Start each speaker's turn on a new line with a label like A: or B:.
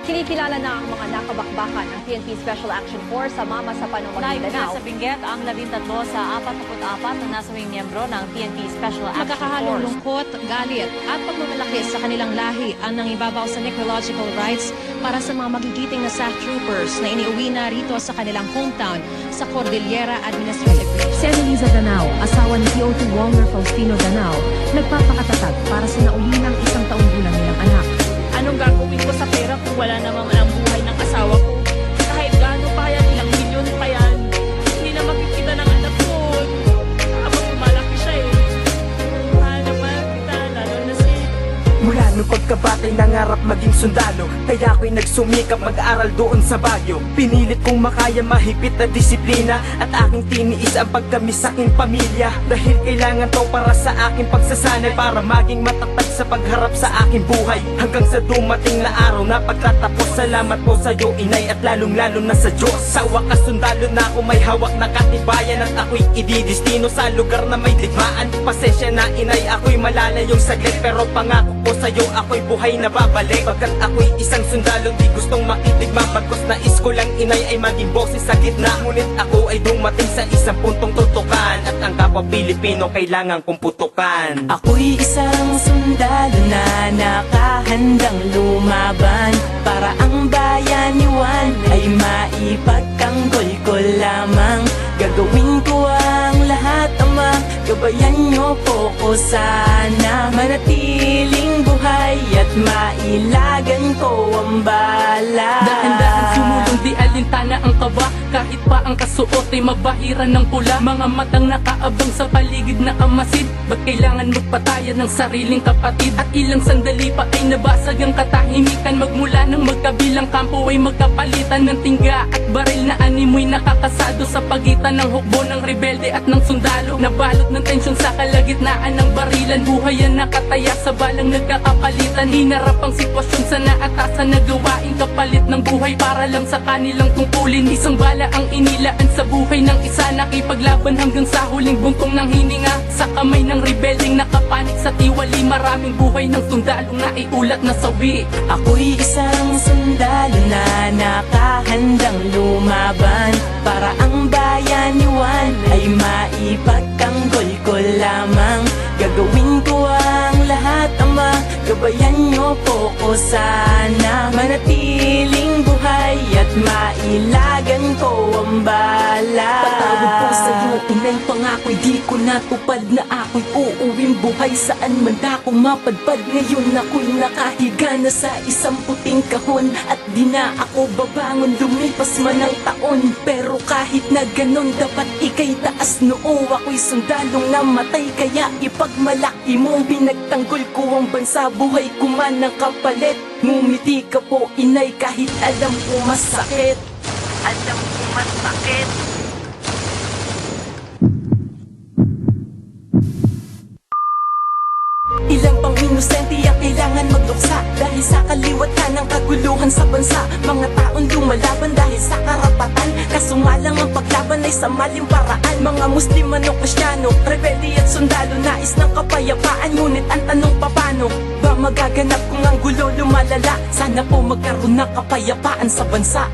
A: Kinikilala na ang mga nakabakbakan ng PNP Special Action Force sa Mama sa Panong
B: Live
A: Maguindanao.
B: sa Benguet ang 13 sa 44 na nasawing miyembro ng PNP Special Action
C: Magkakahalong
B: Force.
C: lungkot, galit at pagmamalaki sa kanilang lahi ang nangibabaw sa necrological rites para sa mga magigiting na SAF troopers na iniuwi na rito sa kanilang hometown sa Cordillera Administrative Region. Si Annalisa Danao, asawa ni PO2 Walner Faustino Danao, nagpapakatatag para sa naulinang isang taong gulang nilang anak.
D: Anong gagawin ko sa pera kung wala namang ang buhay ng asawa ko? Kahit gaano pa yan, ilang milyon pa yan, hindi na makikita ng anak ko. Habang malaki siya eh. Mahal na mahal kita, lalo na si...
E: Mula nung pagkabatay nangarap maging sundalo, kaya ako'y nagsumikap mag-aral doon sa Baguio. Pinilit kong makaya mahigpit na disiplina at aking tiniis ang pagkamis sa aking pamilya. Dahil kailangan to para sa aking pagsasanay, para maging matatag sa pagharap sa aking buhay. Hanggang sa dumating na araw na pagtatapos, salamat po sa iyo inay at lalong-lalo na sa Diyos. Sa wakas sundalo na ako, may hawak na katibayan at ako'y ididestino sa lugar na may digmaan. Pasensya na inay, ako'y malalayong saglit, pero pangako ko sa iyo ako'y buhay na babalik. Pagkat ako'y isang sundalo, di gustong makitigma. Pagkos nais ko lang inay ay maging boses sa gitna. Ngunit ako ay dumating sa isang puntong tutukan, at ang kapwa Pilipino kailangan kong putukan.
F: Ako'y isang sundalo na nakahandang lumaban para ang bayaniwan ay maipagtanggol ko lamang. Gagawin ko ang lahat, Ama, gabayan niyo po ko sana. Manatiling buhay at mailagan ko ang bala.
G: Dahan-dahan sumulong di alintana ang kaba, kahit pa ang kasuot ay mabahiran ng pula. Mga matang nakaabang sa paligid na kamasid, ba't kailangan magpatayan ng sariling kapatid? At ilang sandali pa ay nabasag ang katahimikan, magmula ng magkabilang kampo ay magkapalitan ng tingga at baril na animoy nakakasado sa pagitan ng hukbo ng rebelde at ng sundalo. Nabalot ng tensyon sa kalagitnaan ng barilan, buhay ang nakataya sa balang nagkakapalitan. Hinarap ang sitwasyon sa naatasan na gawain, kapalit ng buhay para lang sa kanilang tungkulin. Isang bala ang inilaan sa buhay ng isa, nakipaglaban hanggang sa huling buntong ng hininga. Sa kamay ng rebeldeng nakapanik sa tiwali, maraming buhay ng sundalong naiulat na sawi.
F: Ako'y isang sundalo na nakahandang lumaban para ang bayaniwan ay maipagtanggol ko lamang. Gagawin ko ang lahat, Ama, gabayan niyo po ko sana. Manatiling buhay at mailagan ko ang bala.
H: Patawag po sa'yo, inay, pangako'y di ko natupad na ako'y uuwing buhay saan man akong mapadpad. Ngayon ako'y nakahiga na sa isang puting kahon at di na ako babangon, lumipas man ang taon. Pero kahit na ganon, dapat ikay taas noo. Ako'y sundalong namatay, kaya ipagmalaki mo. Pinagtanggol ko ang bansa, buhay ko man ang kapalit. Ngumiti ka po inay, kahit alam ko masakit. Alam ko masakit. Ilang pang inosente ang kailangan magluksa dahil sa kaliwatan ng kaguluhan sa bansa. Mga taong lumalaban dahil sa karapatan, kaso nga lang ang paglaban ay sa maling paraan. Mga Muslim man o Kristiyano, rebelde at sundalo, nais ng kapayapaan. Ngunit ang tanong, paano ba magaganap kung ang gulo lumalala? Sana po magkaroon ng kapayapaan sa bansa.